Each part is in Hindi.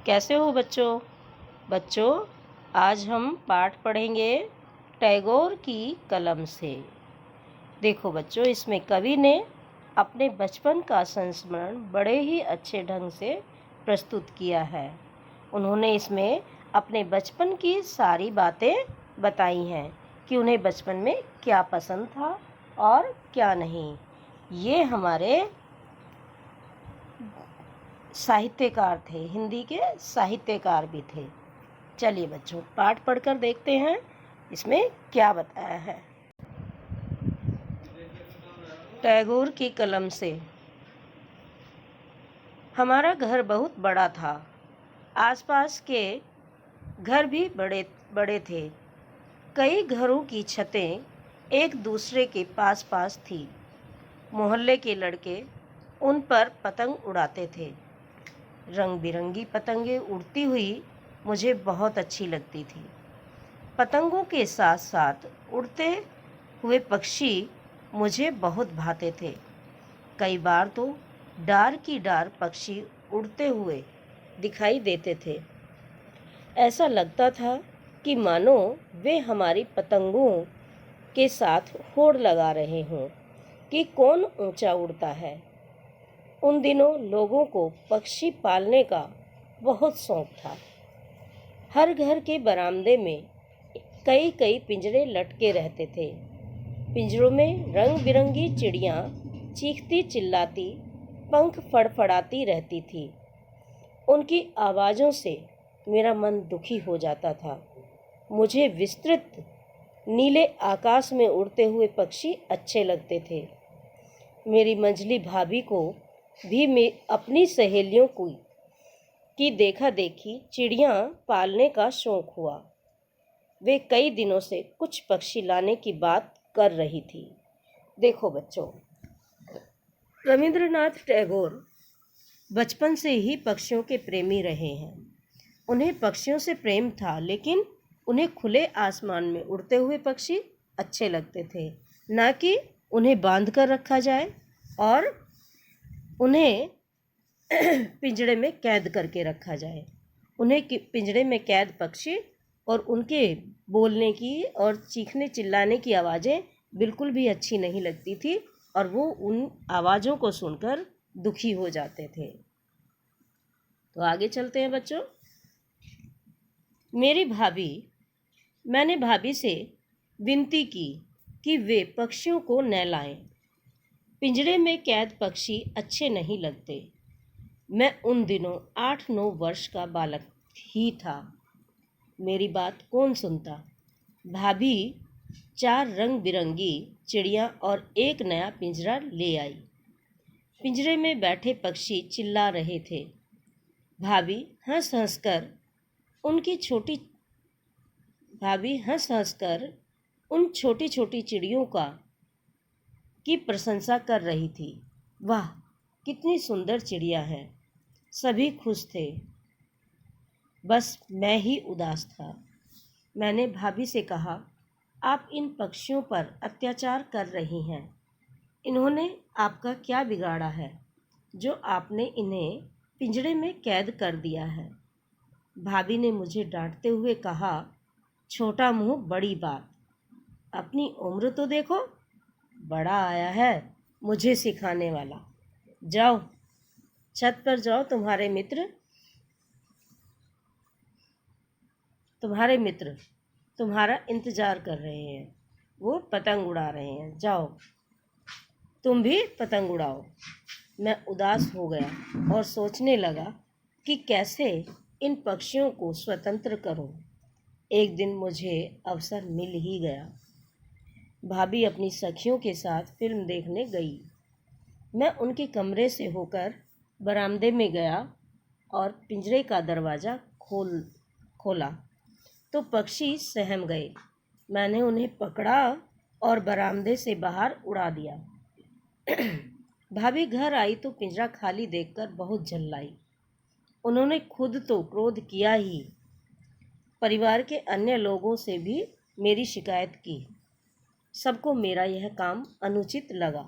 कैसे हो बच्चों? बच्चों, आज हम पाठ पढ़ेंगे टैगोर की कलम से। देखो बच्चों, इसमें कवि ने अपने बचपन का संस्मरण बड़े ही अच्छे ढंग से प्रस्तुत किया है। उन्होंने इसमें अपने बचपन की सारी बातें बताई हैं कि उन्हें बचपन में क्या पसंद था और क्या नहीं। ये हमारे साहित्यकार थे, हिंदी के साहित्यकार भी थे। चलिए बच्चों, पाठ पढ़कर देखते हैं इसमें क्या बताया है। टैगोर की कलम से। हमारा घर बहुत बड़ा था। आसपास के घर भी बड़े बड़े थे। कई घरों की छतें एक दूसरे के पास पास थी। मोहल्ले के लड़के उन पर पतंग उड़ाते थे। रंग बिरंगी पतंगें उड़ती हुई मुझे बहुत अच्छी लगती थी। पतंगों के साथ साथ उड़ते हुए पक्षी मुझे बहुत भाते थे। कई बार तो डार की डार पक्षी उड़ते हुए दिखाई देते थे। ऐसा लगता था कि मानो वे हमारी पतंगों के साथ होड़ लगा रहे हों कि कौन ऊंचा उड़ता है। उन दिनों लोगों को पक्षी पालने का बहुत शौक था। हर घर के बरामदे में कई कई पिंजरे लटके रहते थे। पिंजरों में रंग बिरंगी चिड़ियाँ चीखती चिल्लाती, पंख फड़फड़ाती रहती थी। उनकी आवाज़ों से मेरा मन दुखी हो जाता था। मुझे विस्तृत नीले आकाश में उड़ते हुए पक्षी अच्छे लगते थे। मेरी मंझली भाभी को भी मैं अपनी सहेलियों की देखा देखी चिड़ियाँ पालने का शौक हुआ। वे कई दिनों से कुछ पक्षी लाने की बात कर रही थी। देखो बच्चों, रविंद्रनाथ टैगोर बचपन से ही पक्षियों के प्रेमी रहे हैं। उन्हें पक्षियों से प्रेम था, लेकिन उन्हें खुले आसमान में उड़ते हुए पक्षी अच्छे लगते थे, ना कि उन्हें बांध कर रखा जाए और उन्हें पिंजड़े में कैद करके रखा जाए। उन्हें पिंजड़े में कैद पक्षी और उनके बोलने की और चीखने चिल्लाने की आवाज़ें बिल्कुल भी अच्छी नहीं लगती थी और वो उन आवाज़ों को सुनकर दुखी हो जाते थे। तो आगे चलते हैं बच्चों। मैंने भाभी से विनती की कि वे पक्षियों को न लाएं। पिंजड़े में कैद पक्षी अच्छे नहीं लगते। मैं उन दिनों 8-9 वर्ष का बालक ही था। मेरी बात कौन सुनता। भाभी 4 रंग बिरंगी चिड़िया और एक नया पिंजरा ले आई। पिंजरे में बैठे पक्षी चिल्ला रहे थे। भाभी हंस हंसकर उन छोटी छोटी चिड़ियों की प्रशंसा कर रही थी। वाह, कितनी सुंदर चिड़िया है। सभी खुश थे, बस मैं ही उदास था। मैंने भाभी से कहा, आप इन पक्षियों पर अत्याचार कर रही हैं। इन्होंने आपका क्या बिगाड़ा है जो आपने इन्हें पिंजरे में कैद कर दिया है। भाभी ने मुझे डांटते हुए कहा, छोटा मुंह बड़ी बात, अपनी उम्र तो देखो। बड़ा आया है मुझे सिखाने वाला। जाओ छत पर जाओ, तुम्हारे मित्र तुम्हारा इंतजार कर रहे हैं। वो पतंग उड़ा रहे हैं, जाओ तुम भी पतंग उड़ाओ। मैं उदास हो गया और सोचने लगा कि कैसे इन पक्षियों को स्वतंत्र करूं। एक दिन मुझे अवसर मिल ही गया। भाभी अपनी सखियों के साथ फिल्म देखने गई। मैं उनके कमरे से होकर बरामदे में गया और पिंजरे का दरवाज़ा खोला तो पक्षी सहम गए। मैंने उन्हें पकड़ा और बरामदे से बाहर उड़ा दिया। भाभी घर आई तो पिंजरा खाली देखकर बहुत झल्लाई। उन्होंने खुद तो क्रोध किया ही, परिवार के अन्य लोगों से भी मेरी शिकायत की। सबको मेरा यह काम अनुचित लगा।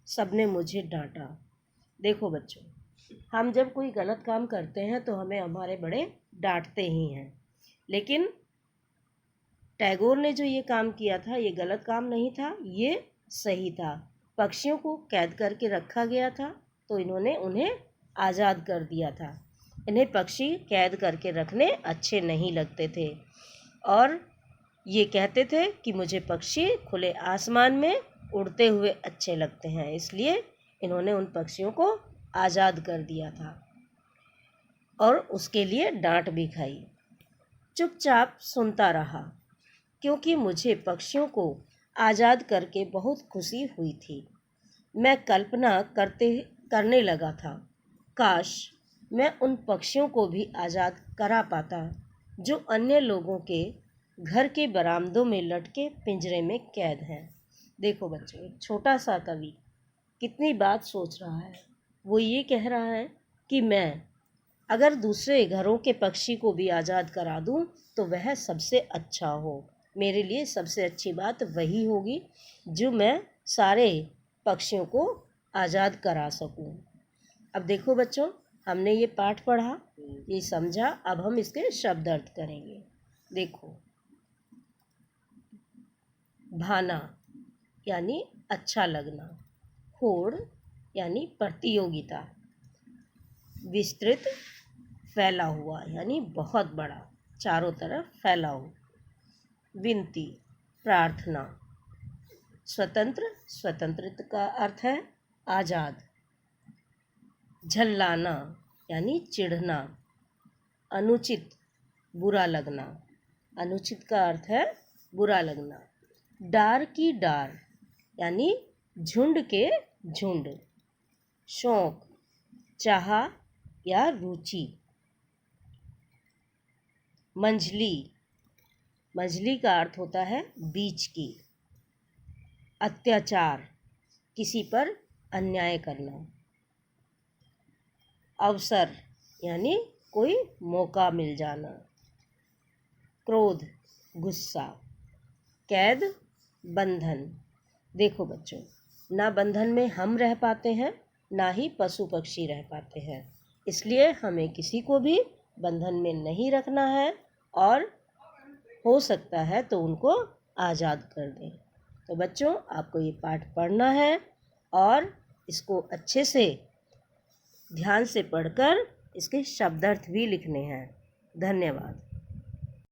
सबने मुझे डांटा। देखो बच्चों, हम जब कोई गलत काम करते हैं तो हमें हमारे बड़े डांटते ही हैं, लेकिन टैगोर ने जो ये काम किया था ये गलत काम नहीं था, ये सही था। पक्षियों को कैद करके रखा गया था तो इन्होंने उन्हें आज़ाद कर दिया था। इन्हें पक्षी कैद करके रखने अच्छे नहीं लगते थे और ये कहते थे कि मुझे पक्षी खुले आसमान में उड़ते हुए अच्छे लगते हैं, इसलिए इन्होंने उन पक्षियों को आज़ाद कर दिया था और उसके लिए डांट भी खाई। चुपचाप सुनता रहा क्योंकि मुझे पक्षियों को आज़ाद करके बहुत खुशी हुई थी। मैं कल्पना करने लगा था, काश मैं उन पक्षियों को भी आज़ाद करा पाता जो अन्य लोगों के घर के बरामदों में लटके पिंजरे में कैद हैं। देखो बच्चों, एक छोटा सा कवि कितनी बात सोच रहा है। वो ये कह रहा है कि मैं अगर दूसरे घरों के पक्षी को भी आज़ाद करा दूं तो वह सबसे अच्छा हो। मेरे लिए सबसे अच्छी बात वही होगी जो मैं सारे पक्षियों को आज़ाद करा सकूं। अब देखो बच्चों, हमने ये पाठ पढ़ा, ये समझा, अब हम इसके शब्द अर्थ करेंगे। देखो, भाना यानी अच्छा लगना, होड़ यानी प्रतियोगिता, विस्तृत फैला हुआ यानी बहुत बड़ा, चारों तरफ फैला हो, विनती प्रार्थना, स्वतंत्र स्वतंत्रता का अर्थ है आज़ाद, झल्लाना यानी चिढ़ना, अनुचित बुरा लगना, अनुचित का अर्थ है बुरा लगना, डार की डार यानी झुंड के झुंड, शौक चाह या रुचि, मंझली, मंझली का अर्थ होता है बीच की, अत्याचार किसी पर अन्याय करना, अवसर यानी कोई मौका मिल जाना, क्रोध गुस्सा, कैद बंधन। देखो बच्चों, ना बंधन में हम रह पाते हैं ना ही पशु पक्षी रह पाते हैं, इसलिए हमें किसी को भी बंधन में नहीं रखना है और हो सकता है तो उनको आज़ाद कर दें। तो बच्चों, आपको ये पाठ पढ़ना है और इसको अच्छे से ध्यान से पढ़कर इसके शब्दार्थ भी लिखने हैं। धन्यवाद।